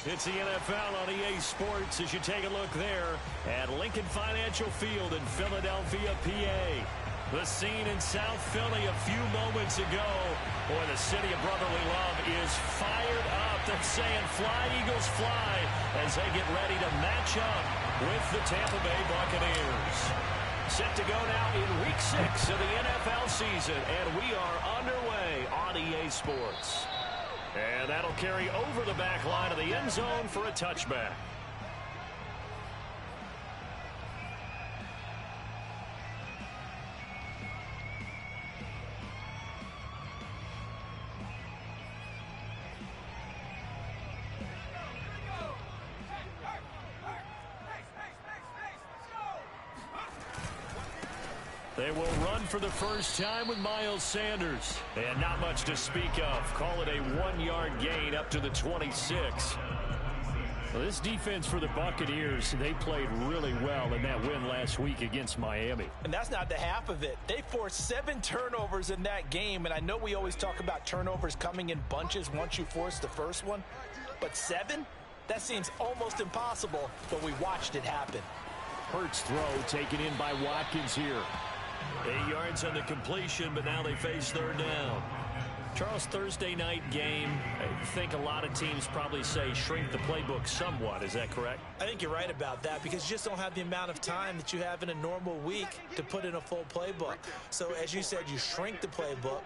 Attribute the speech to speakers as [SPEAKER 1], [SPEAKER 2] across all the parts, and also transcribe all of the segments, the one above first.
[SPEAKER 1] It's the NFL on EA Sports as you take a look there at Lincoln Financial Field in Philadelphia, PA. The scene in South Philly a few moments ago. Boy, the city of brotherly love is fired up. They're saying fly, Eagles, fly as they get ready to match up with the Tampa Bay Buccaneers. Set to go now in Week 6 of the NFL season, and we are underway on EA Sports. And that'll carry over the back line of the end zone for a touchback. They will run for the first time with Miles Sanders. And not much to speak of. Call it a 1-yard gain up to the 26. Well, this defense for the Buccaneers, they played really well in that win last week against Miami.
[SPEAKER 2] And that's not the half of it. They forced 7 turnovers in that game. And I know we always talk about turnovers coming in bunches once you force the first one. But 7? That seems almost impossible, but we watched it happen.
[SPEAKER 1] Hurts throw taken in by Watkins here. 8 yards on the completion, but now they face third down. Charles, Thursday night game, I think a lot of teams probably say shrink the playbook somewhat. Is that correct?
[SPEAKER 2] I think you're right about that because you just don't have the amount of time that you have in a normal week to put in a full playbook. So as you said, you shrink the playbook,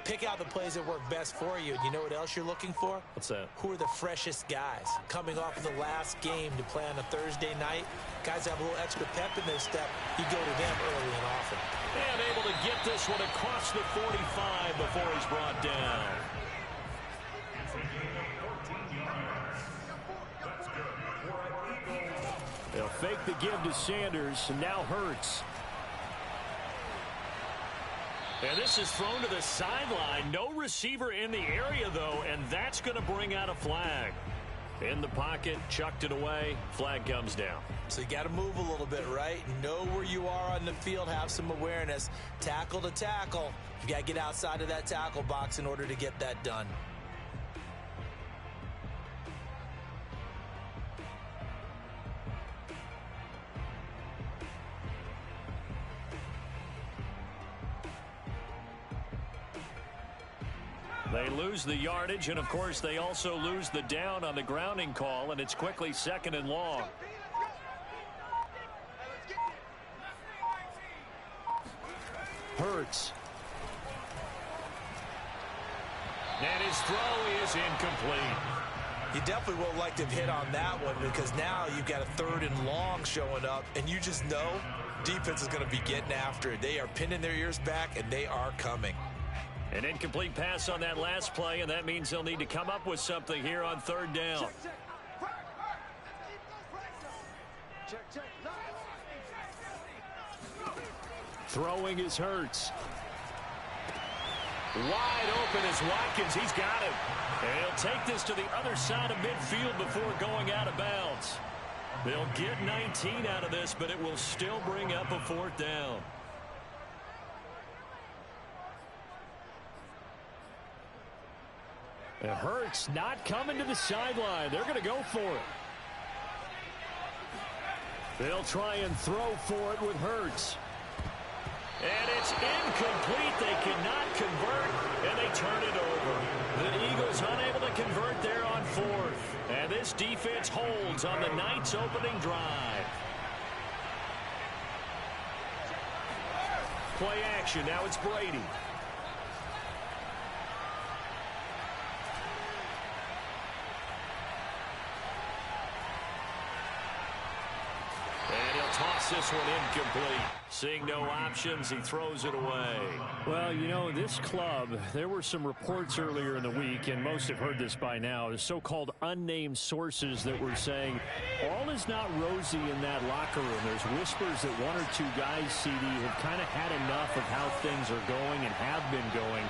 [SPEAKER 2] pick out the plays that work best for you. And you know what else you're looking for?
[SPEAKER 1] What's that?
[SPEAKER 2] Who are the freshest guys coming off of the last game to play on a Thursday night? Guys have a little extra pep in their step. You go to them early and often.
[SPEAKER 1] And able to get this one across the 45 before he's brought down. They'll fake the give to Sanders, and now Hurts. And this is thrown to the sideline. No receiver in the area, though, and that's going to bring out a flag. In the pocket, chucked it away, flag comes down.
[SPEAKER 2] So you got to move a little bit, right? Know where you are on the field, have some awareness. Tackle to tackle. You got to get outside of that tackle box in order to get that done.
[SPEAKER 1] They lose the yardage, and of course they also lose the down on the grounding call, and it's quickly 2nd and long. Hurts. And his throw is incomplete.
[SPEAKER 2] You definitely would like to have hit on that one because now you've got a 3rd and long showing up, and you just know defense is going to be getting after it. They are pinning their ears back, and they are coming.
[SPEAKER 1] An incomplete pass on that last play, and that means they'll need to come up with something here on 3rd down. Throwing is Hurts. Wide open is Watkins. He's got him. And he'll take this to the other side of midfield before going out of bounds. They'll get 19 out of this, but it will still bring up a 4th down. It hurts not coming to the sideline. They're going to go for it. They'll try and throw for it with Hurts. And it's incomplete. They cannot convert, and they turn it over. The Eagles unable to convert there on 4th. And this defense holds on the night's opening drive. Play action. Now it's Brady. Toss this one incomplete. Seeing no options, he throws it away. Well, you know, this club, there were some reports earlier in the week, and most have heard this by now, the so-called unnamed sources that were saying all is not rosy in that locker room. There's whispers that 1 or 2 guys, CD, have kind of had enough of how things are going and have been going.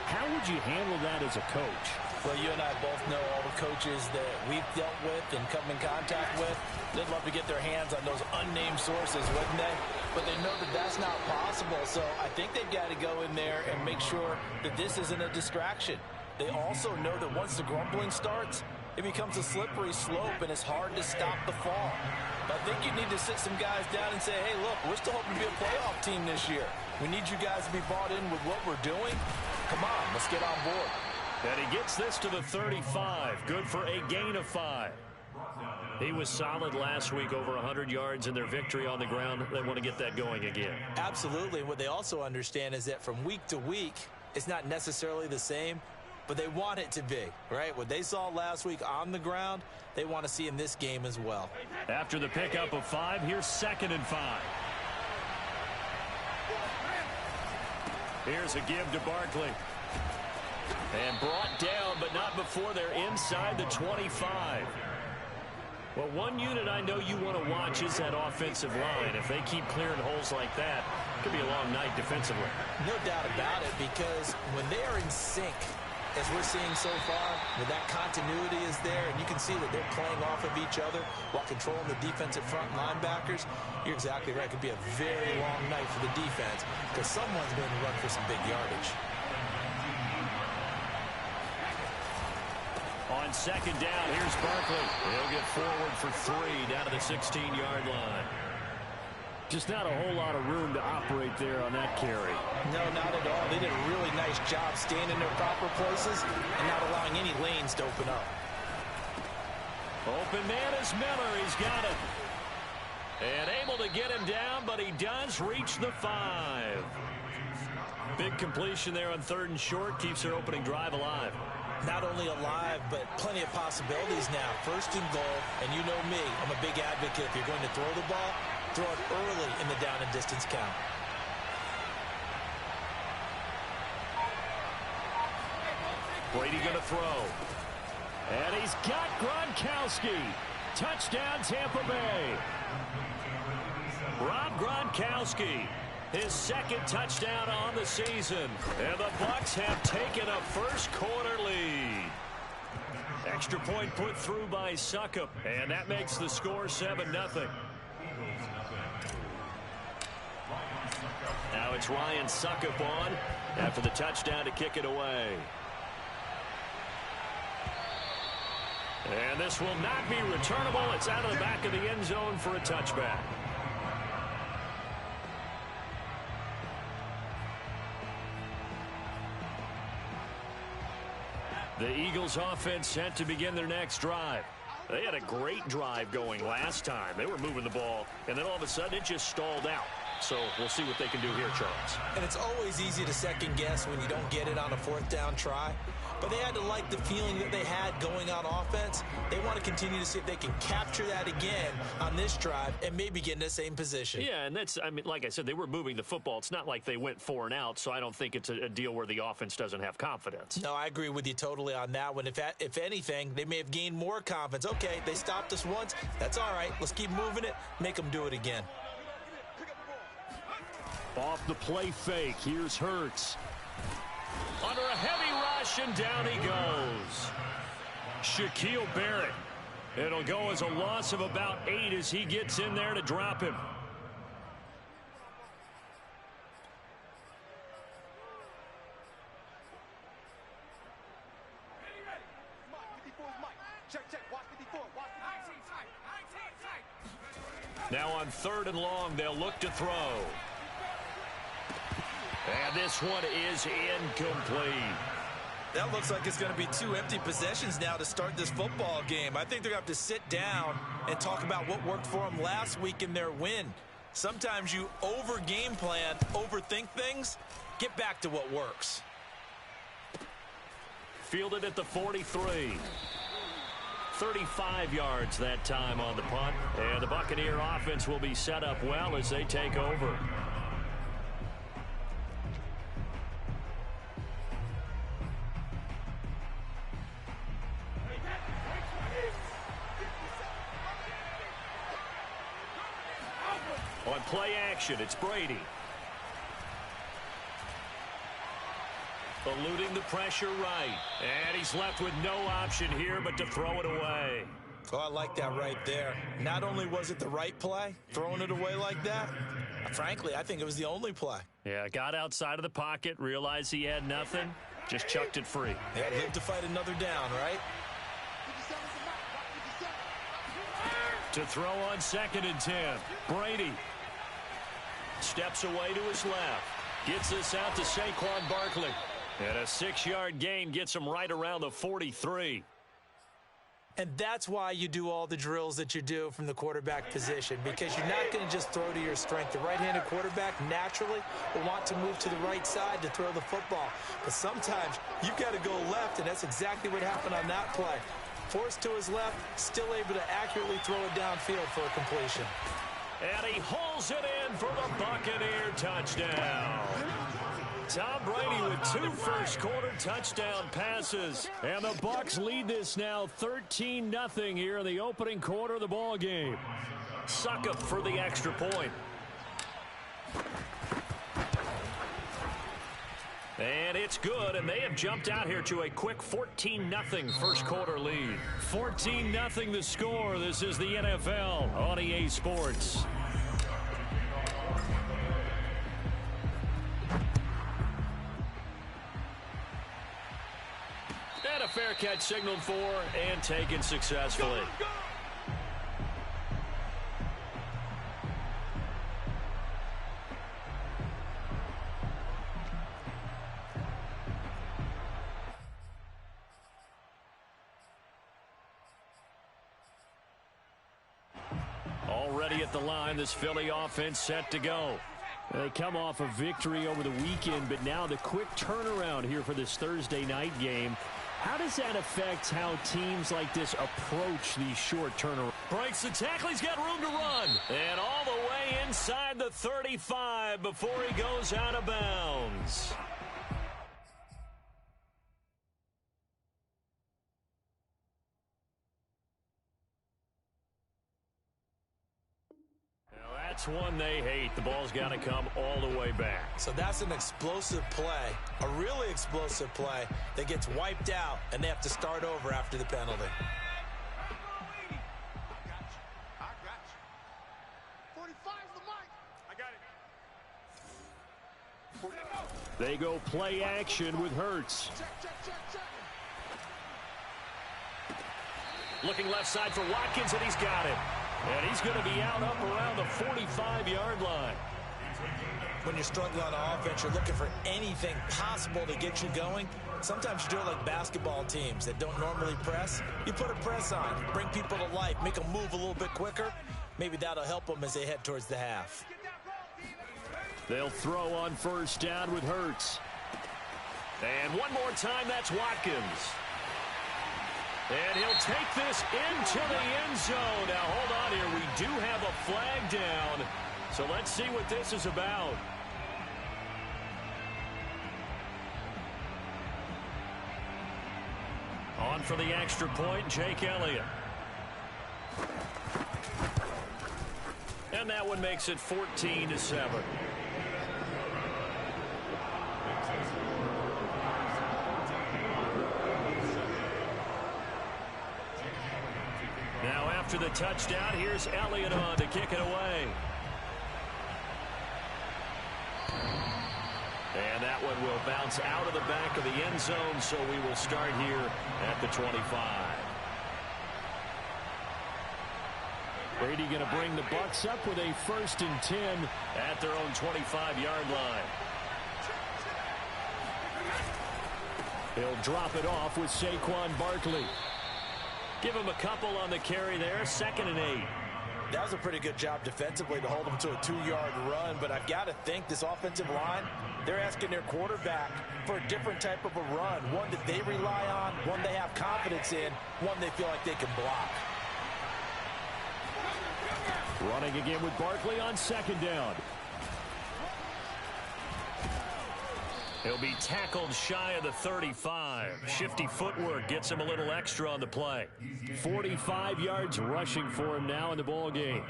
[SPEAKER 1] How would you handle that as a coach?
[SPEAKER 2] Well, you and I both know all the coaches that we've dealt with and come in contact with. They'd love to get their hands on those unnamed sources, wouldn't they? But they know that that's not possible. So I think they've got to go in there and make sure that this isn't a distraction. They also know that once the grumbling starts, it becomes a slippery slope, and it's hard to stop the fall. But I think you need to sit some guys down and say, hey, look, we're still hoping to be a playoff team this year. We need you guys to be bought in with what we're doing. Come on, let's get on board.
[SPEAKER 1] And he gets this to the 35. Good for a gain of 5. He was solid last week, over 100 yards in their victory on the ground. They want to get that going again.
[SPEAKER 2] Absolutely. What they also understand is that from week to week, it's not necessarily the same, but they want it to be, right? What they saw last week on the ground, they want to see in this game as well.
[SPEAKER 1] After the pickup of 5, here's 2nd and 5. Here's a give to Barkley. And brought down, but not before they're inside the 25. Well, one unit I know you want to watch is that offensive line. If they keep clearing holes like that, it could be a long night defensively.
[SPEAKER 2] No doubt about it, because when they are in sync, as we're seeing so far, when that continuity is there, and you can see that they're playing off of each other while controlling the defensive front linebackers, you're exactly right. It could be a very long night for the defense because someone's going to run for some big yardage.
[SPEAKER 1] On 2nd down, here's Barkley. He'll get forward for 3 down to the 16-yard line. Just not a whole lot of room to operate there on that carry.
[SPEAKER 2] No, not at all. They did a really nice job staying in their proper places and not allowing any lanes to open up.
[SPEAKER 1] Open man is Miller. He's got it. And able to get him down, but he does reach the 5. Big completion there on 3rd and short. Keeps their opening drive alive.
[SPEAKER 2] Not only alive, but plenty of possibilities now. 1st and goal, and you know me, I'm a big advocate. If you're going to throw the ball, throw it early in the down and distance count.
[SPEAKER 1] Brady going to throw. And he's got Gronkowski. Touchdown, Tampa Bay. Rob Gronkowski. His 2nd touchdown on the season. And the Bucs have taken a first-quarter lead. Extra point put through by Succop. And that makes the score 7-0. Now it's Ryan Succop on after the touchdown to kick it away. And this will not be returnable. It's out of the back of the end zone for a touchback. The Eagles offense set to begin their next drive. They had a great drive going last time. They were moving the ball, and then all of a sudden it just stalled out. So we'll see what they can do here, Charles.
[SPEAKER 2] And it's always easy to second guess when you don't get it on a 4th down try. But they had to like the feeling that they had going on offense. They want to continue to see if they can capture that again on this drive and maybe get in the same position.
[SPEAKER 1] Yeah, and that's, I mean, like I said, they were moving the football. It's not like they went 4 and out, so I don't think it's a deal where the offense doesn't have confidence.
[SPEAKER 2] No, I agree with you totally on that one. If anything, they may have gained more confidence. Okay, they stopped us once. That's all right. Let's keep moving it. Make them do it again.
[SPEAKER 1] Off the play fake, here's Hurts. Under a heavy rush, and down he goes. Shaquille Barrett. It'll go as a loss of about 8 as he gets in there to drop him. Now on 3rd and long, they'll look to throw. And this one is incomplete.
[SPEAKER 2] That looks like it's going to be 2 empty possessions now to start this football game. I think they're going to have to sit down and talk about what worked for them last week in their win. Sometimes you over-game plan, overthink things. Get back to what works.
[SPEAKER 1] Fielded at the 43. 35 yards that time on the punt. And the Buccaneer offense will be set up well as they take over. On play action, it's Brady. Eluding the pressure right. And he's left with no option here but to throw it away.
[SPEAKER 2] Oh, I like that right there. Not only was it the right play, throwing it away like that, frankly, I think it was the only play.
[SPEAKER 1] Yeah, got outside of the pocket, realized he had nothing, just chucked it free.
[SPEAKER 2] Yeah, live to fight another down, right?
[SPEAKER 1] To throw on 2nd and 10. Brady steps away to his left. Gets this out to Saquon Barkley. And a 6-yard gain gets him right around the 43.
[SPEAKER 2] And that's why you do all the drills that you do from the quarterback position, because you're not going to just throw to your strength. The right-handed quarterback naturally will want to move to the right side to throw the football. But sometimes you've got to go left, and that's exactly what happened on that play. Forced to his left, still able to accurately throw it downfield for a completion.
[SPEAKER 1] And he hauls it in for the Buccaneer touchdown. Tom Brady with 2 first-quarter touchdown passes. And the Bucs lead this now 13-0 here in the opening quarter of the ball game. Suckup for the extra point. And it's good, and they have jumped out here to a quick 14-0 first-quarter lead. 14-0 the score. This is the NFL on EA Sports. And a fair catch signaled for and taken successfully. Already at the line, this Philly offense set to go. They come off a victory over the weekend, but now the quick turnaround here for this Thursday night game. How does that affect how teams like this approach these short turnarounds? Breaks the tackle. He's got room to run. And all the way inside the 35 before he goes out of bounds. That's one they hate. The ball's got to come all the way back.
[SPEAKER 2] So that's an explosive play, a really explosive play that gets wiped out, and they have to start over after the penalty.
[SPEAKER 3] I got you. 45's the mic. I got it.
[SPEAKER 1] They go play action with Hurts.
[SPEAKER 3] Check.
[SPEAKER 1] Looking left side for Watkins, and he's got it. And he's going to be out up around the 45-yard line.
[SPEAKER 2] When you're struggling on offense, you're looking for anything possible to get you going. Sometimes you do it like basketball teams that don't normally press. You put a press on, bring people to life, make them move a little bit quicker. Maybe that'll help them as they head towards the half.
[SPEAKER 1] They'll throw on first down with Hurts. And one more time, that's Watkins. And he'll take this into the end zone. Now, hold on here. We do have a flag down. So let's see what this is about. On for the extra point, Jake Elliott. And that one makes it 14-7. Now after the touchdown, here's Elliott on to kick it away. And that one will bounce out of the back of the end zone, so we will start here at the 25. Brady going to bring the Bucs up with a 1st and 10 at their own 25-yard line. He'll drop it off with Saquon Barkley. Give him a couple on the carry there, 2nd and 8.
[SPEAKER 2] That was a pretty good job defensively to hold them to a 2-yard run, but I've got to think this offensive line, they're asking their quarterback for a different type of a run, one that they rely on, one they have confidence in, one they feel like they can block.
[SPEAKER 1] Running again with Barkley on 2nd down. He'll be tackled shy of the 35. Shifty footwork gets him a little extra on the play. 45 yards rushing for him now in the ball game.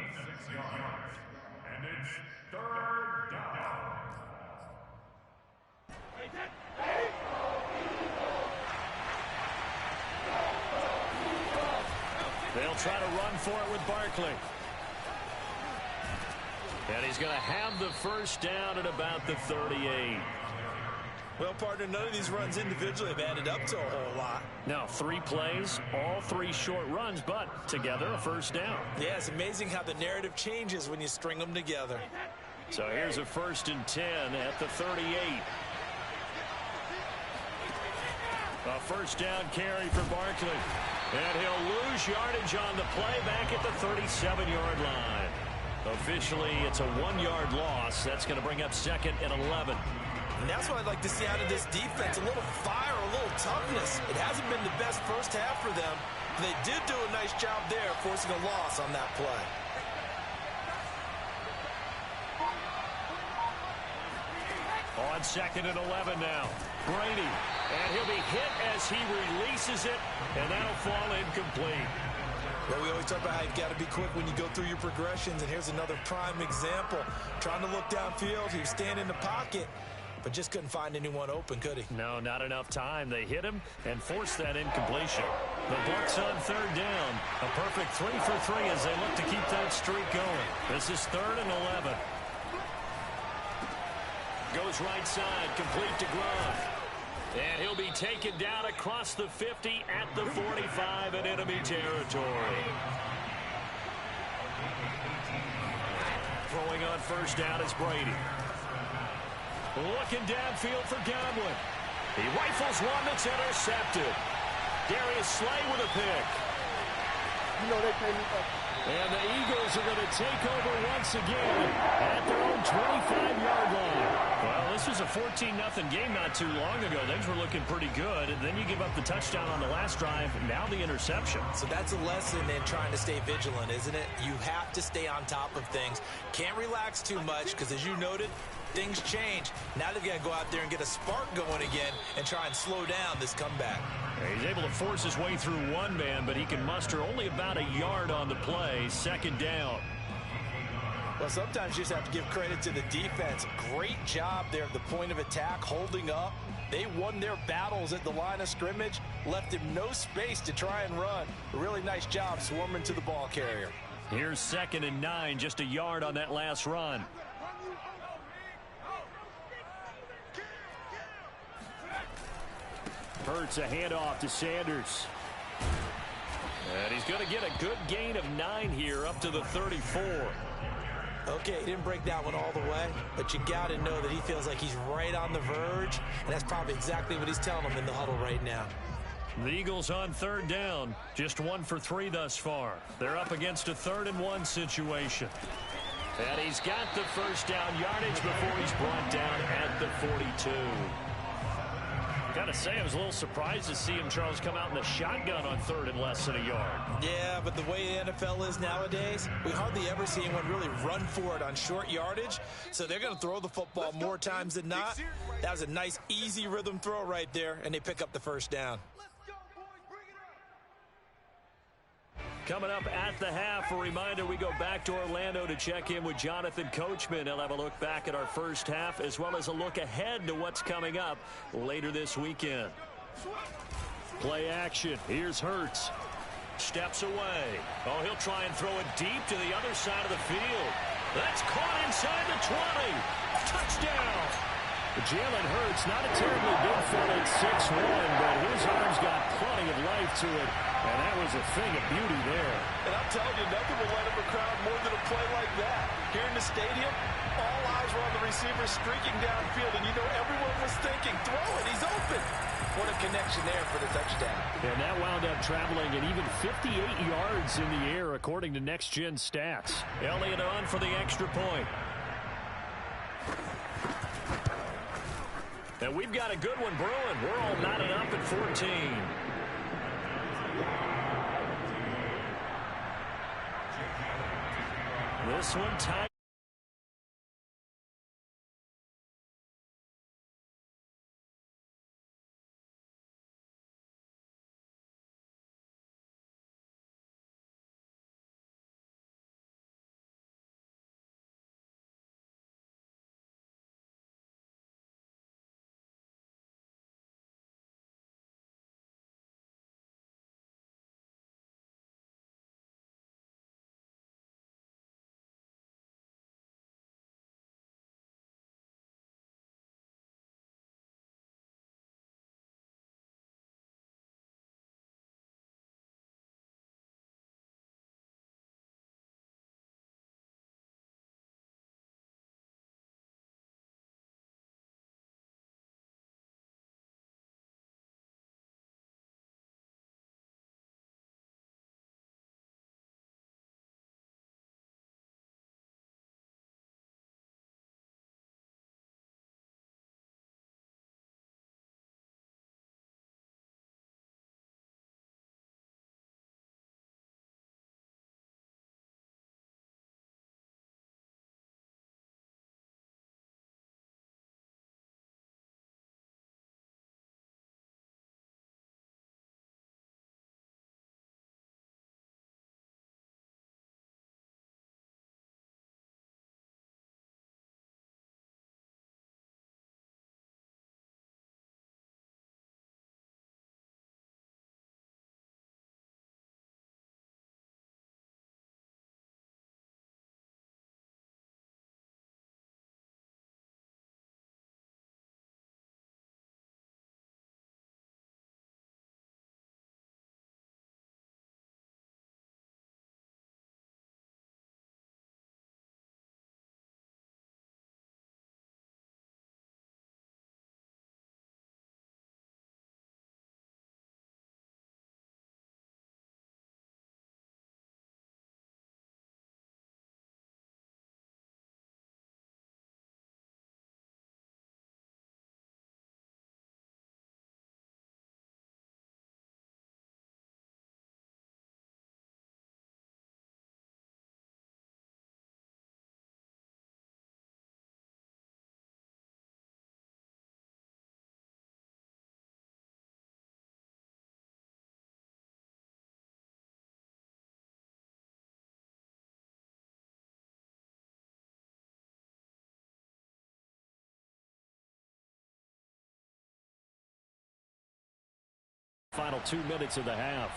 [SPEAKER 3] And it's 3rd down.
[SPEAKER 1] They'll try to run for it with Barkley. And he's going to have the first down at about the 38.
[SPEAKER 2] Well, partner, none of these runs individually have added up to a whole lot.
[SPEAKER 1] Now, 3 plays, all 3 short runs, but together a first down.
[SPEAKER 2] Yeah, it's amazing how the narrative changes when you string them together.
[SPEAKER 1] So here's a 1st and 10 at the 38. A first down carry for Barkley. And he'll lose yardage on the play back at the 37-yard line. Officially, it's a 1-yard loss. That's going to bring up 2nd and 11.
[SPEAKER 2] And that's what I'd like to see out of this defense. A little fire, a little toughness. It hasn't been the best first half for them. They did do a nice job there, forcing a loss on that play.
[SPEAKER 1] On 2nd and 11 now. Brady. And he'll be hit as he releases it. And that'll fall incomplete.
[SPEAKER 2] Well, we always talk about how you've got to be quick when you go through your progressions. And here's another prime example. Trying to look downfield. He was standing in the pocket, but just couldn't find anyone open, could he?
[SPEAKER 1] No, not enough time. They hit him and forced that incompletion. The Bucs on 3rd down. A perfect 3 for 3 as they look to keep that streak going. This is 3rd and 11. Goes right side, complete to Gronk. And he'll be taken down across the 50 at the 45 in enemy territory. Throwing on 1st down is Brady. Looking downfield for Godwin. He rifles one that's intercepted. Darius Slay with a pick.
[SPEAKER 4] You know they pay me up.
[SPEAKER 1] And the Eagles are going to take over once again at their own 25-yard line. Well, this was a 14-0 game not too long ago. Things were looking pretty good. And then you give up the touchdown on the last drive. Now the interception.
[SPEAKER 2] So that's a lesson in trying to stay vigilant, isn't it? You have to stay on top of things. Can't relax too much because, as you noted, things change. Now they've got to go out there and get a spark going again and try and slow down this comeback.
[SPEAKER 1] He's able to force his way through one man, but he can muster only about a yard on the play. 2nd down.
[SPEAKER 2] Well, sometimes you just have to give credit to the defense. Great job there at the point of attack, holding up. They won their battles at the line of scrimmage, left him no space to try and run. A really nice job swarming to the ball carrier.
[SPEAKER 1] Here's 2nd and 9, just a yard on that last run. Hurts a handoff to Sanders. And he's going to get a good gain of 9 here up to the 34.
[SPEAKER 2] Okay, he didn't break that one all the way, but you got to know that he feels like he's right on the verge, and that's probably exactly what he's telling them in the huddle right now.
[SPEAKER 1] The Eagles on 3rd down, just 1 for 3 thus far. They're up against a 3rd and 1 situation. And he's got the first down yardage before he's brought down at the 42. Got to say, I was a little surprised to see him, Charles, come out in the shotgun on 3rd and less than a yard.
[SPEAKER 2] Yeah, but the way the NFL is nowadays, we hardly ever see anyone really run for it on short yardage. So they're going to throw the football more times than not. That was a nice, easy rhythm throw right there, and they pick up the first down.
[SPEAKER 1] Coming up at the half, a reminder, we go back to Orlando to check in with Jonathan Coachman. He'll have a look back at our first half as well as a look ahead to what's coming up later this weekend. Play action. Here's Hurts. Steps away. Oh, he'll try and throw it deep to the other side of the field. That's caught inside the 20. Touchdown. Jalen Hurts, not a terribly big fella at 6'1", but his arm's got plenty of life to it. And that was a thing of beauty there.
[SPEAKER 2] And I'm telling you, nothing will light up a crowd more than a play like that. Here in the stadium, all eyes were on the receiver streaking downfield, and you know everyone was thinking, throw it, he's open. What a connection there for the touchdown.
[SPEAKER 1] And that wound up traveling an even 58 yards in the air, according to Next Gen Stats. Elliott on for the extra point. And we've got a good one brewing. We're all knotted up at 14. This one tied. Final 2 minutes of the half.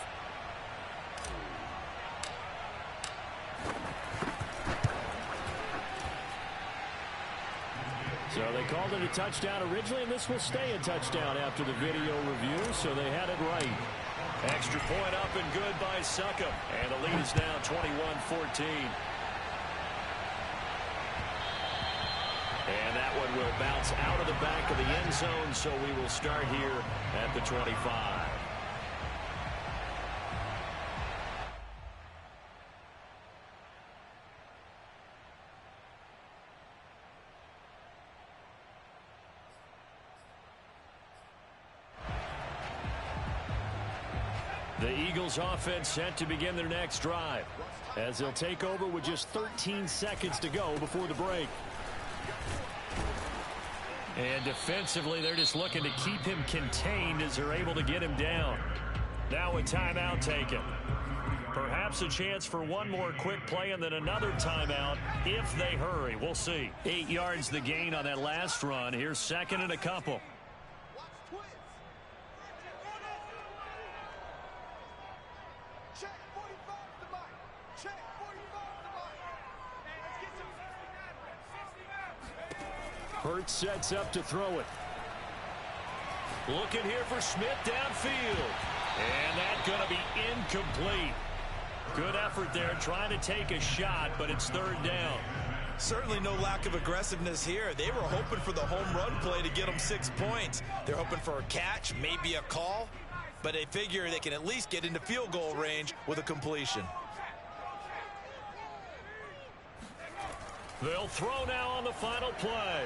[SPEAKER 1] So they called it a touchdown originally, and this will stay a touchdown after the video review, so they had it right. Extra point up and good by Succop, and the lead is now 21-14. And that one will bounce out of the back of the end zone, so we will start here at the 25. The Eagles offense set to begin their next drive as they'll take over with just 13 seconds to go before the break. And defensively, they're just looking to keep him contained as they're able to get him down. Now a timeout taken. Perhaps a chance for one more quick play and then another timeout if they hurry. We'll see. 8 yards the gain on that last run. Here's second and a couple. Hurts sets up to throw it. Looking here for Smith downfield. And that's going to be incomplete. Good effort there trying to take a shot, but it's third down.
[SPEAKER 2] Certainly no lack of aggressiveness here. They were hoping for the home run play to get them 6 points. They're hoping for a catch, maybe a call, but they figure they can at least get into field goal range with a completion.
[SPEAKER 1] They'll throw now on the final play.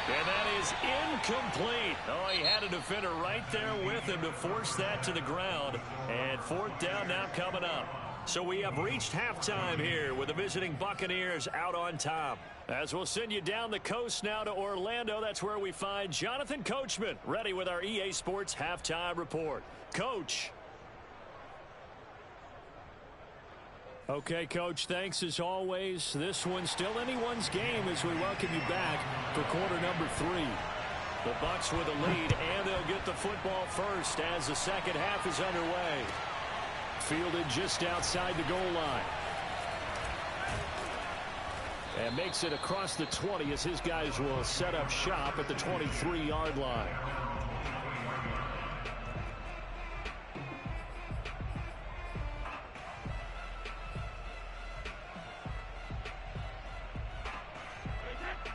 [SPEAKER 1] And that is incomplete. Oh, he had a defender right there with him to force that to the ground. And fourth down now coming up. So we have reached halftime here with the visiting Buccaneers out on top. As we'll send you down the coast now to Orlando, that's where we find Jonathan Coachman ready with our EA Sports Halftime Report. Coach. Okay, Coach, thanks as always. This one's still anyone's game as we welcome you back for quarter number 3. The Bucs with a lead, and they'll get the football first as the second half is underway. Fielded just outside the goal line. And makes it across the 20 as his guys will set up shop at the 23-yard line.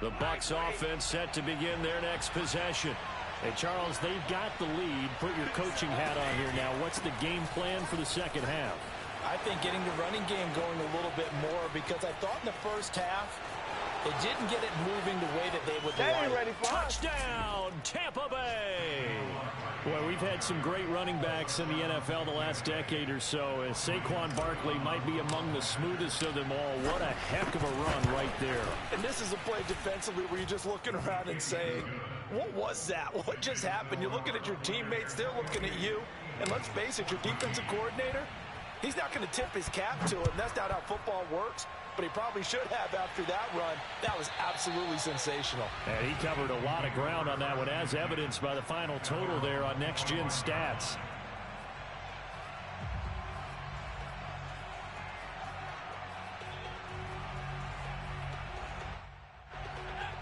[SPEAKER 1] The Bucs offense set to begin their next possession. Hey, Charles, they've got the lead. Put your coaching hat on here now. What's the game plan for the second half?
[SPEAKER 2] I think getting the running game going a little bit more because I thought in the first half they didn't get it moving the way that they would like.
[SPEAKER 4] Ready for
[SPEAKER 1] touchdown, Tampa Bay. Boy, we've had some great running backs in the NFL the last decade or so. Saquon Barkley might be among the smoothest of them all. What a heck of a run right there.
[SPEAKER 2] And this is a play defensively where you're just looking around and saying, what was that? What just happened? You're looking at your teammates, they're looking at you. And let's face it, your defensive coordinator, he's not going to tip his cap to him. That's not how football works. But he probably should have after that run. That was absolutely sensational.
[SPEAKER 1] And he covered a lot of ground on that one, as evidenced by the final total there on Next Gen Stats.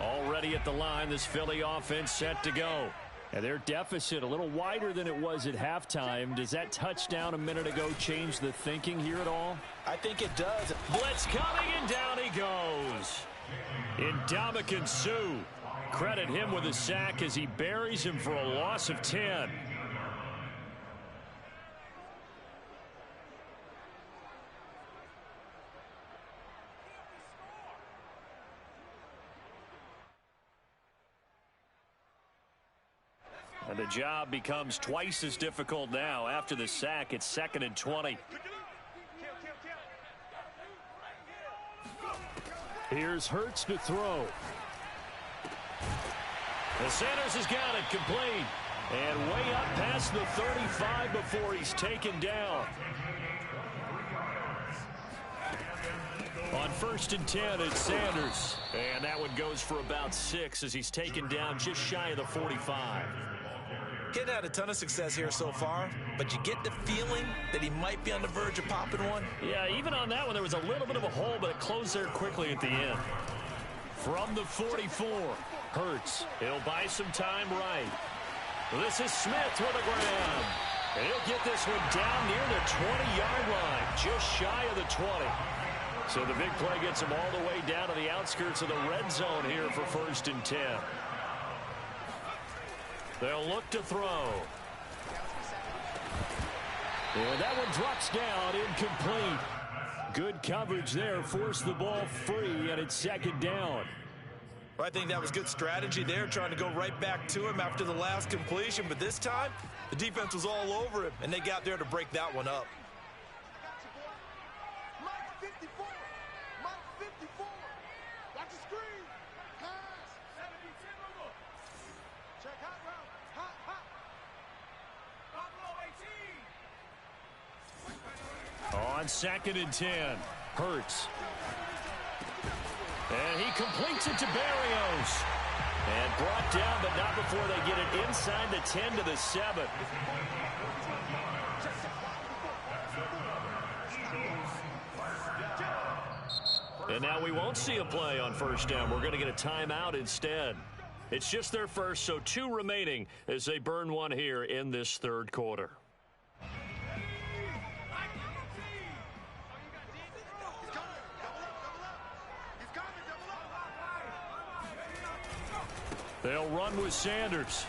[SPEAKER 1] Already at the line, this Philly offense set to go. And their deficit a little wider than it was at halftime. Does that touchdown a minute ago change the thinking here at all?
[SPEAKER 2] I think it does.
[SPEAKER 1] Blitz coming, and down he goes. Ndamukong Suh. Credit him with a sack as he buries him for a loss of 10. And the job becomes twice as difficult now. After the sack, it's 2nd and 20. Here's Hurts to throw. The Sanders has got it complete. And way up past the 35 before he's taken down. On 1st and 10, it's Sanders. And that one goes for about 6 as he's taken down just shy of the 45.
[SPEAKER 2] Getting had a ton of success here so far, but you get the feeling that he might be on the verge of popping one.
[SPEAKER 1] Yeah, even on that one, there was a little bit of a hole, but it closed there quickly at the end. From the 44, Hurts. He'll buy some time right. This is Smith with a grab. And he'll get this one down near the 20-yard line, just shy of the 20. So the big play gets him all the way down to the outskirts of the red zone here for 1st and 10. They'll look to throw. And that one drops down, incomplete. Good coverage there, forced the ball free, and it's 2nd down.
[SPEAKER 2] Well, I think that was good strategy there, trying to go right back to him after the last completion. But this time, the defense was all over him, and they got there to break that one up.
[SPEAKER 4] Mike 54. Mike 54. That's a screen. Pass. Check hot route. Hot, hot.
[SPEAKER 1] On 2nd and 10, Hurts. And he completes it to Berrios. And brought down, but not before they get it inside the 10 to the 7. And now we won't see a play on 1st down. We're going to get a timeout instead. It's just their first, so 2 remaining as they burn one here in this 3rd quarter. They'll run with Sanders.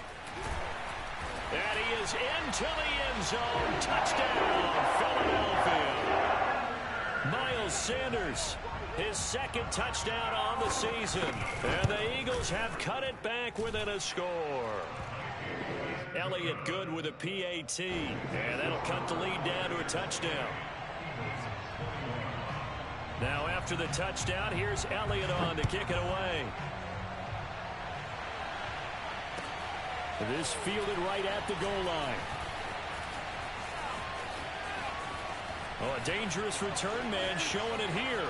[SPEAKER 1] And he is into the end zone. Touchdown, Philadelphia. Miles Sanders, his 2nd touchdown on the season. And the Eagles have cut it back within a score. Elliott good with a PAT. And that'll cut the lead down to a touchdown. Now after the touchdown, here's Elliott on to kick it away. This fielded right at the goal line. Oh, a dangerous return man showing it here.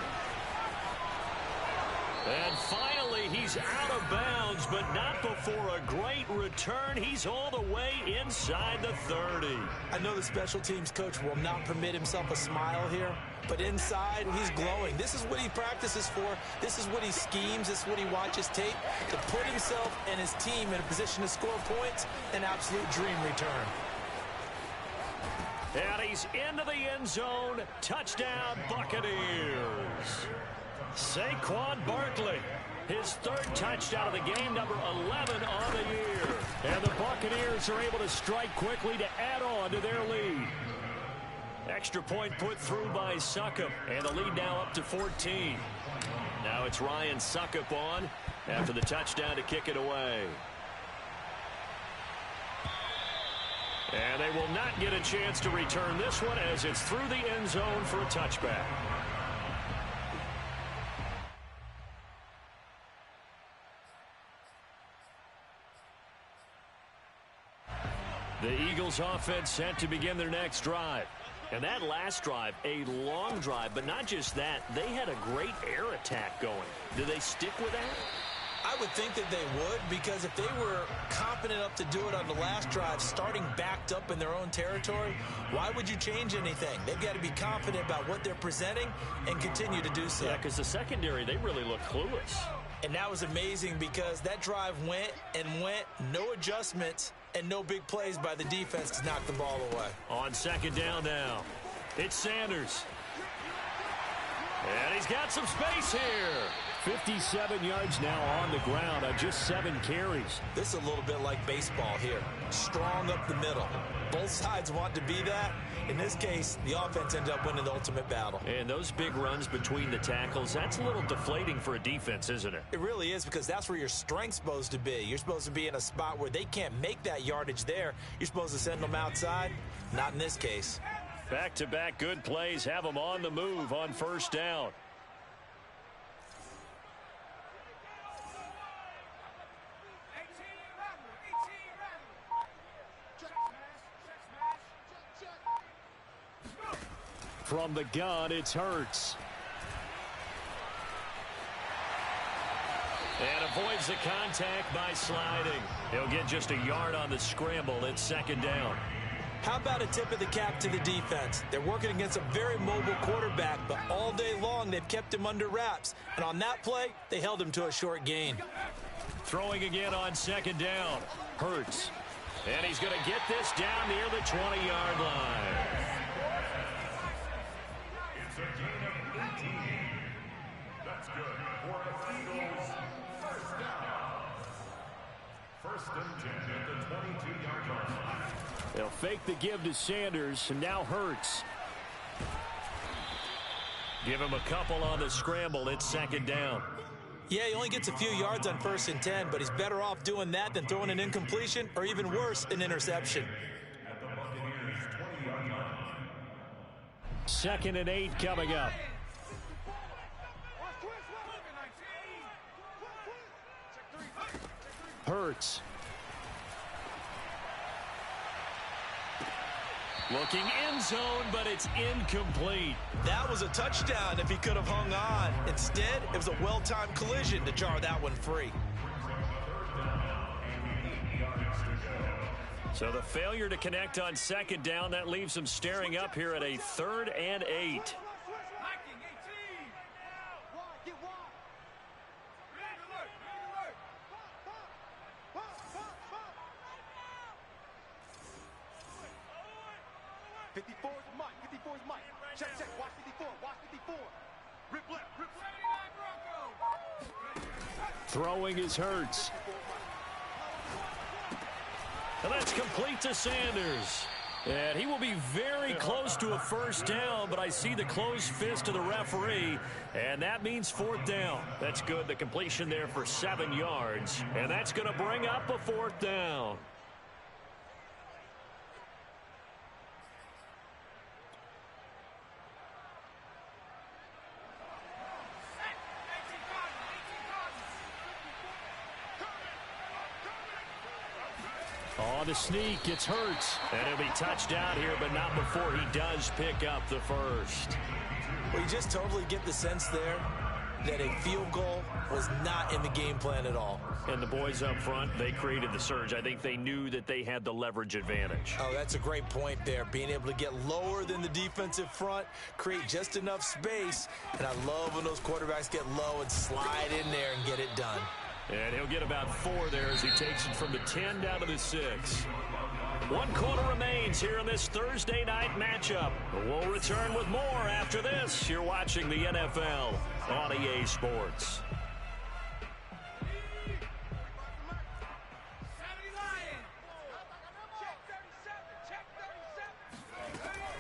[SPEAKER 1] And finally, he's out of bounds, but not before a great return. He's all the way inside the 30.
[SPEAKER 2] I know the special teams coach will not permit himself a smile here, but inside, he's glowing. This is what he practices for. This is what he schemes. This is what he watches tape to put himself and his team in a position to score points. An absolute dream return.
[SPEAKER 1] And he's into the end zone. Touchdown, Buccaneers. Saquon Barkley, his 3rd touchdown of the game, number 11 on the year. And the Buccaneers are able to strike quickly to add on to their lead. Extra point put through by Succop, and the lead now up to 14. Now it's Ryan Succop on after the touchdown to kick it away. And they will not get a chance to return this one as it's through the end zone for a touchback. The Eagles offense set to begin their next drive. And that last drive, a long drive, but not just that, they had a great air attack going. Do they stick with that?
[SPEAKER 2] I would think that they would, because if they were confident enough to do it on the last drive, starting backed up in their own territory, why would you change anything? They've got to be confident about what they're presenting and continue to do so.
[SPEAKER 1] Yeah, because the secondary, they really look clueless.
[SPEAKER 2] And that was amazing because that drive went and went, no adjustments, and no big plays by the defense to knock the ball away.
[SPEAKER 1] On 2nd down now, it's Sanders. And he's got some space here. 57 yards now on the ground on just 7 carries.
[SPEAKER 2] This is a little bit like baseball here. Strong up the middle. Both sides want to be that. In this case, the offense ended up winning the ultimate battle.
[SPEAKER 1] And those big runs between the tackles, that's a little deflating for a defense, isn't it?
[SPEAKER 2] It really is, because that's where your strength's supposed to be. You're supposed to be in a spot where they can't make that yardage there. You're supposed to send them outside. Not in this case.
[SPEAKER 1] Back-to-back good plays have them on the move on 1st down. From the gun, it's Hurts. And avoids the contact by sliding. He'll get just a yard on the scramble. It's second down.
[SPEAKER 2] How about a tip of the cap to the defense? They're working against a very mobile quarterback, but all day long they've kept him under wraps. And on that play, they held him to a short gain.
[SPEAKER 1] Throwing again on second down. Hurts. And he's going to get this down near the 20-yard line.
[SPEAKER 3] It's a gain of 18. That's good for the Eagles. First down. First and 10 at the 22-yard line.
[SPEAKER 1] They'll fake the give to Sanders, and now Hurts. Give him a couple on the scramble. It's second down.
[SPEAKER 2] Yeah, he only gets a few yards on 1st and 10, but he's better off doing that than throwing an incompletion or even worse, an interception.
[SPEAKER 3] At the Buccaneers' 20-yard line.
[SPEAKER 1] 2nd and 8 coming up. Hurts. Looking end zone, but it's incomplete.
[SPEAKER 2] That was a touchdown if he could have hung on. Instead, it was a well-timed collision to jar that one free.
[SPEAKER 1] So the failure to connect on second down, that leaves him staring up here at a 3rd and 8. Throwing is Hurts. And that's complete to Sanders. And he will be very close to a first down, but I see the closed fist of the referee, and that means 4th down. That's good. The completion there for 7 yards, and that's going to bring up a 4th down. On the sneak, it's Hurts. And he'll be touched out here, but not before he does pick up the first.
[SPEAKER 2] Well, you just totally get the sense there that a field goal was not in the game plan at all.
[SPEAKER 1] And the boys up front, they created the surge. I think they knew that they had the leverage advantage.
[SPEAKER 2] Oh, that's a great point there. Being able to get lower than the defensive front, create just enough space. And I love when those quarterbacks get low and slide in there and get it done.
[SPEAKER 1] And he'll get about 4 there as he takes it from the 10 down to the 6. 1 quarter remains here in this Thursday night matchup. We'll return with more after this. You're watching the NFL on EA Sports.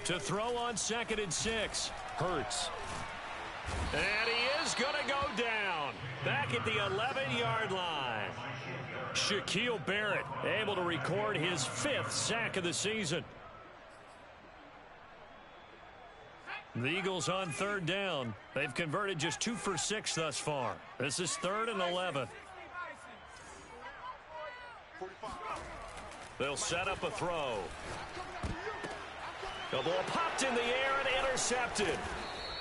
[SPEAKER 1] To throw on 2nd and 6, Hurts. And he is going to go down. Back at the 11-yard line. Shaquille Barrett able to record his 5th sack of the season. The Eagles on 3rd down. They've converted just 2 for 6 thus far. This is 3rd and 11. They'll set up a throw. The ball popped in the air and intercepted.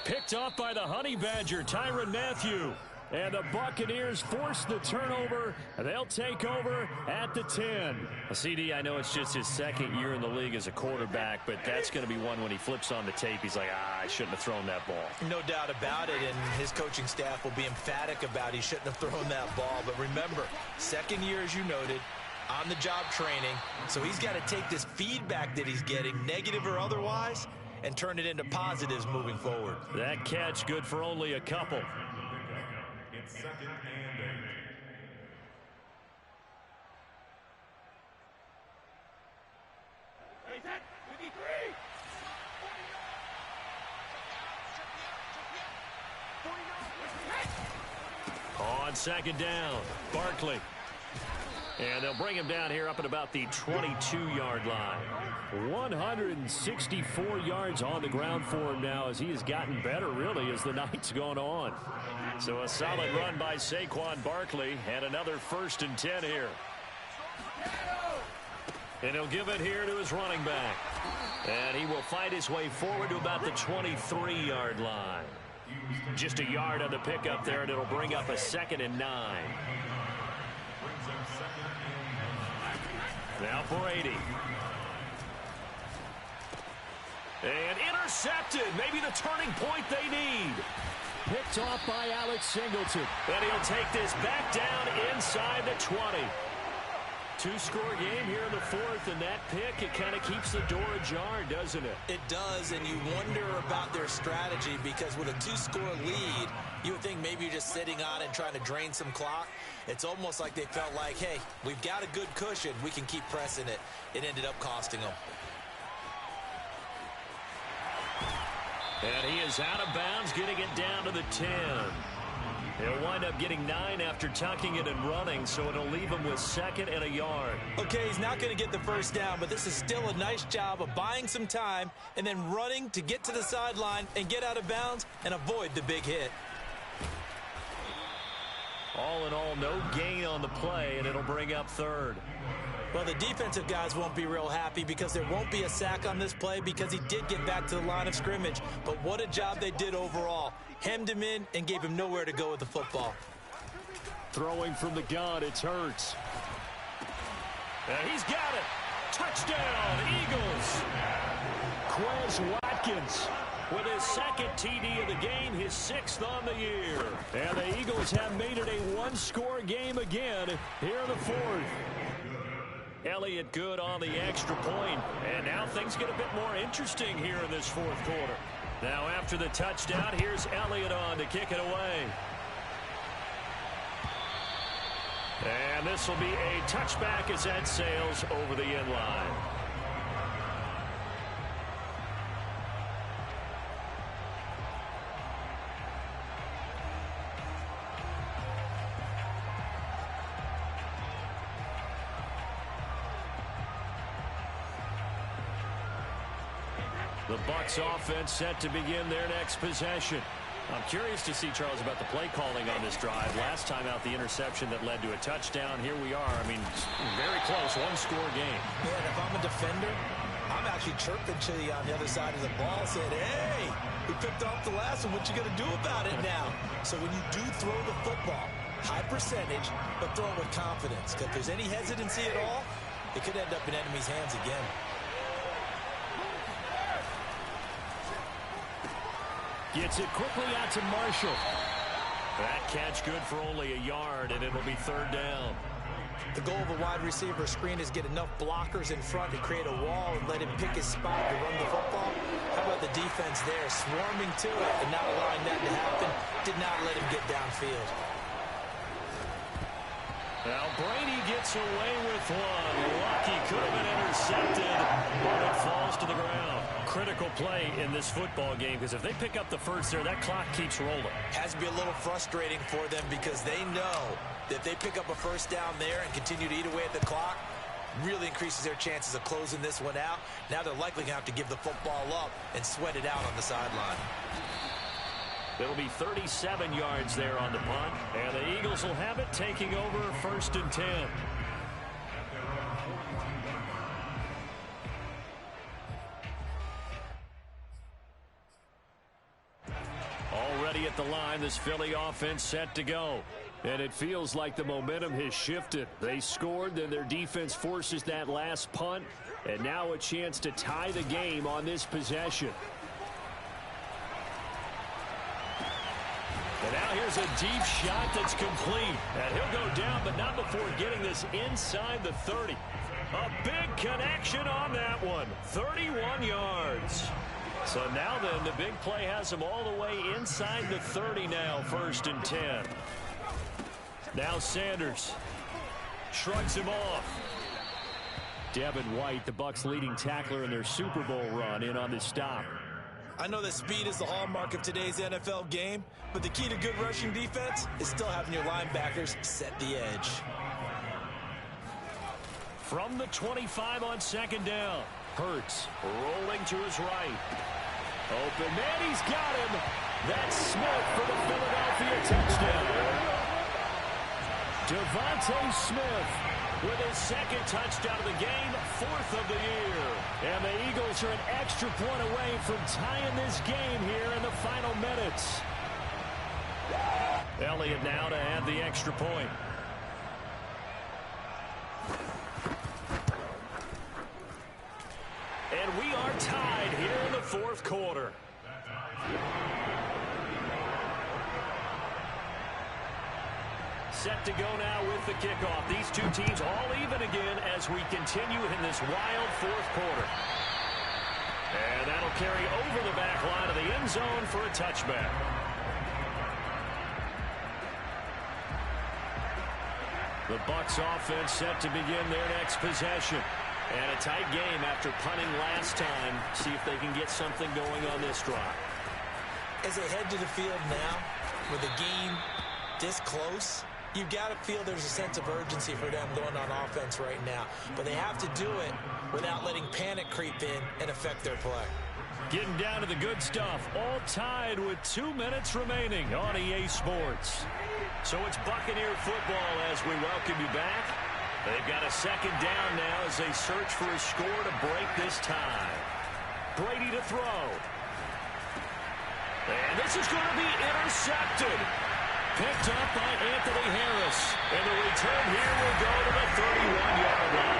[SPEAKER 1] Picked off by the Honey Badger, Tyrann Mathieu. And the Buccaneers force the turnover. They'll take over at the 10. CD, I know it's just his 2nd year in the league as a quarterback, but that's going to be one when he flips on the tape. He's like, I shouldn't have thrown that ball.
[SPEAKER 2] No doubt about it, and his coaching staff will be emphatic about he shouldn't have thrown that ball. But remember, 2nd year, as you noted, on-the-job training. So he's got to take this feedback that he's getting, negative or otherwise, and turn it into positives moving forward.
[SPEAKER 1] That catch good for only a couple.
[SPEAKER 3] It's 2nd and 8.
[SPEAKER 1] On 2nd down, Barkley. And they'll bring him down here up at about the 22-yard line. 164 yards on the ground for him now as he has gotten better, really, as the night's gone on. So a solid run by Saquon Barkley and another 1st and 10 here. And he'll give it here to his running back. And he will find his way forward to about the 23-yard line. Just a yard on the pickup there, and it'll bring up a 2nd and 9. Now Brady. And intercepted. Maybe the turning point they need. Picked off by Alex Singleton. And he'll take this back down inside the 20. Two-score game here in the 4th, and that pick, it kind of keeps the door ajar, doesn't it?
[SPEAKER 2] It does, and you wonder about their strategy because with a 2-score lead, you would think maybe you're just sitting on it and trying to drain some clock. It's almost like they felt like, hey, we've got a good cushion. We can keep pressing it. It ended up costing them.
[SPEAKER 1] And he is out of bounds, getting it down to the 10. He'll wind up getting 9 after tucking it and running, so it'll leave him with 2nd and a yard.
[SPEAKER 2] Okay, he's not going to get the first down, but this is still a nice job of buying some time and then running to get to the sideline and get out of bounds and avoid the big hit.
[SPEAKER 1] All in all, no gain on the play, and it'll bring up 3rd.
[SPEAKER 2] Well, the defensive guys won't be real happy because there won't be a sack on this play because he did get back to the line of scrimmage. But what a job they did overall. Hemmed him in and gave him nowhere to go with the football.
[SPEAKER 1] Throwing from the gun, it's Hurts. And he's got it. Touchdown, Eagles. Quez Watkins with his 2nd TD of the game, his 6th on the year. And the Eagles have made it a 1-score game again here in the 4th. Elliott good on the extra point, and now things get a bit more interesting here in this 4th quarter. Now after the touchdown, here's Elliott on to kick it away. And this will be a touchback as that sails over the end line. The Bucs offense set to begin their next possession. I'm curious to see, Charles, about the play calling on this drive. Last time out, the interception that led to a touchdown. Here we are. I mean, very close, 1-score game.
[SPEAKER 2] Yeah, and if I'm a defender, I'm actually chirping to you on the other side of the ball, saying, hey, we picked off the last one. What you going to do about it now? So when you do throw the football, high percentage, but throw it with confidence. Because if there's any hesitancy at all, it could end up in enemy's hands again.
[SPEAKER 1] Gets it quickly out to Marshall. That catch good for only a yard, and it'll be 3rd down.
[SPEAKER 2] The goal of a wide receiver screen is get enough blockers in front to create a wall and let him pick his spot to run the football. How about the defense there, swarming to it and not allowing that to happen? Did not let him get downfield.
[SPEAKER 1] Now Brady gets away with one. Lucky could have been intercepted, but it falls to the ground. Critical play in this football game because if they pick up the first there, that clock keeps rolling.
[SPEAKER 2] Has to be a little frustrating for them because they know that if they pick up a first down there and continue to eat away at the clock, really increases their chances of closing this one out. Now they're likely going to have to give the football up and sweat it out on the sideline.
[SPEAKER 1] It'll be 37 yards there on the punt, and the Eagles will have it taking over 1st and 10. Already at the line, this Philly offense set to go. And it feels like the momentum has shifted. They scored, then their defense forces that last punt, and now a chance to tie the game on this possession. And now here's a deep shot that's complete. And he'll go down, but not before getting this inside the 30. A big connection on that one. 31 yards. So now then, the big play has him all the way inside the 30 now, 1st and 10. Now Sanders shrugs him off. Devin White, the Bucs' leading tackler in their Super Bowl run, in on this stop.
[SPEAKER 2] I know that speed is the hallmark of today's NFL game, but the key to good rushing defense is still having your linebackers set the edge.
[SPEAKER 1] From the 25 on 2nd down, Hurts rolling to his right. Open man, he's got him. That's Smith for the Philadelphia touchdown. Devontae Smith with his 2nd touchdown of the game, 4th of the year. And the Eagles are an extra point away from tying this game here in the final minutes. Elliott now to add the extra point. And we are tied here in the fourth quarter. Set to go now with the kickoff. These two teams all even again as we continue in this wild fourth quarter. And that'll carry over the back line of the end zone for a touchback. The Bucs offense set to begin their next possession. And a tight game after punting last time. See if they can get something going on this drive.
[SPEAKER 2] As they head to the field now, with the game this close, you've got to feel there's a sense of urgency for them going on offense right now. But they have to do it without letting panic creep in and affect their play.
[SPEAKER 1] Getting down to the good stuff. All tied with 2 minutes remaining on EA Sports. So it's Buccaneer football as we welcome you back. They've got a second down now as they search for a score to break this tie. Brady to throw. And this is going to be intercepted. Picked up by Anthony Harris. And the return here will go to the 31-yard line.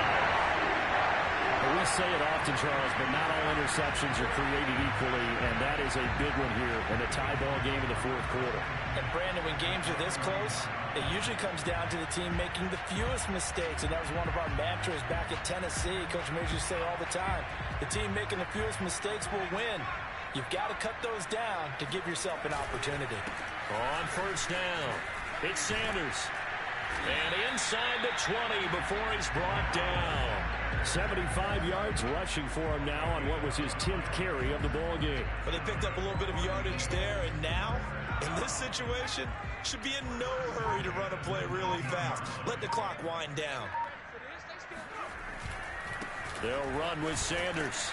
[SPEAKER 5] We say it often, Charles, but not all interceptions are created equally, and that is a big one here in a tie ball game in the fourth quarter.
[SPEAKER 2] And, Brandon, when games are this close, it usually comes down to the team making the fewest mistakes, and that was one of our mantras back at Tennessee. Coach Major used to say all the time, the team making the fewest mistakes will win. You've got to cut those down to give yourself an opportunity.
[SPEAKER 1] On first down, it's Sanders. And inside the 20 before he's brought down.
[SPEAKER 5] 75 yards rushing for him now on what was his 10th carry of the ball game.
[SPEAKER 2] But they picked up a little bit of yardage there, and now, in this situation, should be in no hurry to run a play really fast. Let the clock wind down.
[SPEAKER 1] They'll run with Sanders.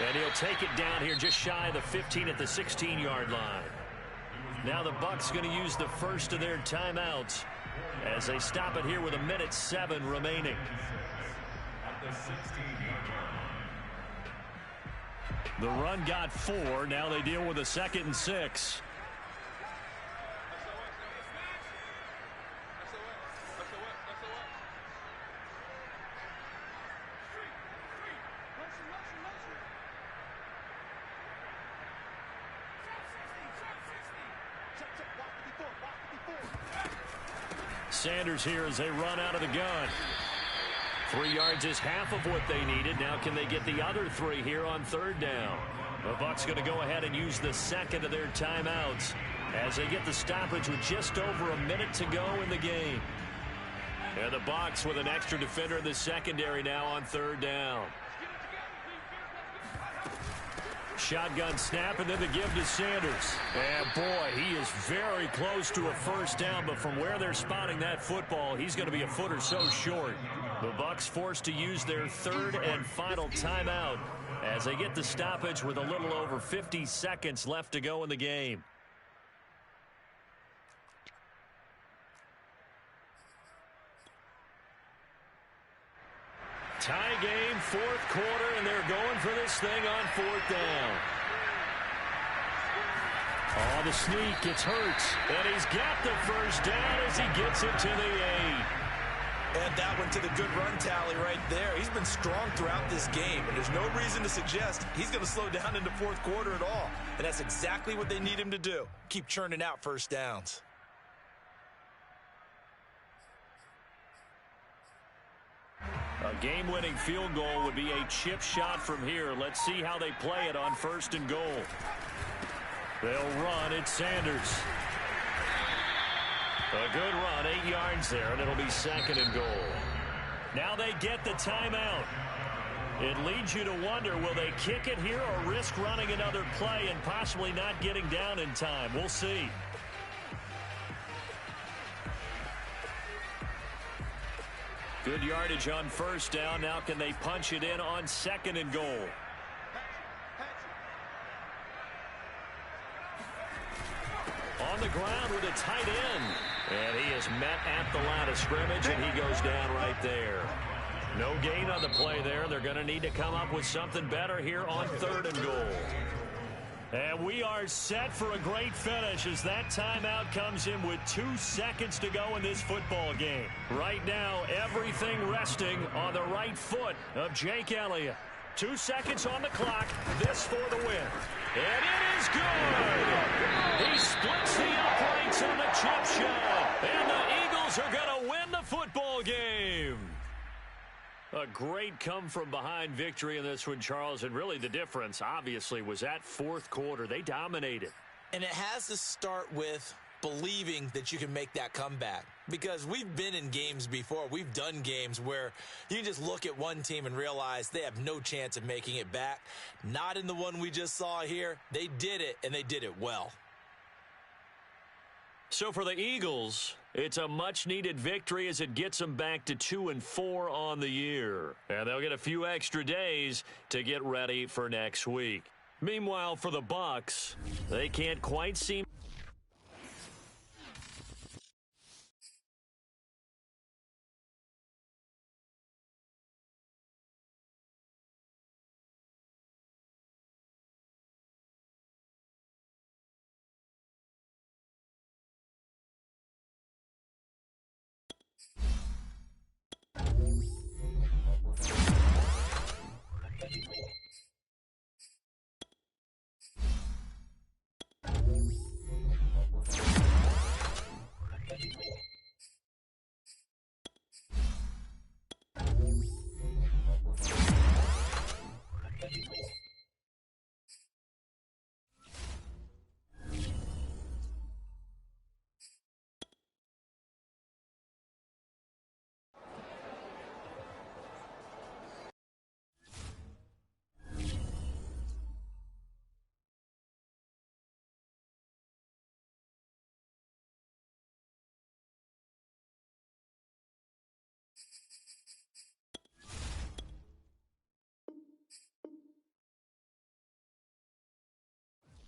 [SPEAKER 1] And he'll take it down here just shy of the 15 at the 16-yard line. Now the Bucs going to use the first of their timeouts as they stop it here with 1:07 remaining. The run got 4. Now they deal with a 2nd and 6. Sanders here as they run out of the gun. 3 yards is half of what they needed. Now can they get the other 3 here on third down? The Bucs going to go ahead and use the second of their timeouts as they get the stoppage with just over a minute to go in the game. And the Bucs with an extra defender in the secondary now on third down. Shotgun snap and then the give to Sanders. And boy, he is very close to a first down, but from where they're spotting that football, he's going to be a foot or so short. The Bucs forced to use their third and final timeout as they get the stoppage with a little over 50 seconds left to go in the game. Tie game, fourth quarter, and they're going for this thing on fourth down. Oh, the sneak, it's Hurts, and he's got the first down as he gets it to the 8.
[SPEAKER 2] And that one to the good run tally right there. He's been strong throughout this game, and there's no reason to suggest he's going to slow down in the fourth quarter at all. And that's exactly what they need him to do. Keep churning out first downs.
[SPEAKER 1] A game-winning field goal would be a chip shot from here. Let's see how they play it on first and goal. They'll run. It's Sanders. A good run, 8 yards there, and it'll be second and goal. Now they get the timeout. It leads you to wonder, will they kick it here or risk running another play and possibly not getting down in time? We'll see. Good yardage on first down. Now can they punch it in on second and goal? On the ground with a tight end. And he is met at the line of scrimmage, and he goes down right there. No gain on the play there. They're going to need to come up with something better here on third and goal. And we are set for a great finish as that timeout comes in with 2 seconds to go in this football game. Right now, everything resting on the right foot of Jake Elliott. 2 seconds on the clock. This for the win. And it is good. He splits the uprights on the chip shot. And the Eagles are going to win the football game. A great come-from-behind victory in this one, Charles. And really the difference, obviously, was that fourth quarter. They dominated.
[SPEAKER 2] And it has to start with believing that you can make that comeback. Because we've been in games before. We've done games where you can just look at one team and realize they have no chance of making it back. Not in the one we just saw here. They did it, and they did it well.
[SPEAKER 1] So for the Eagles, it's a much-needed victory as it gets them back to 2-4 on the year. And they'll get a few extra days to get ready for next week. Meanwhile, for the Bucs, they can't quite seem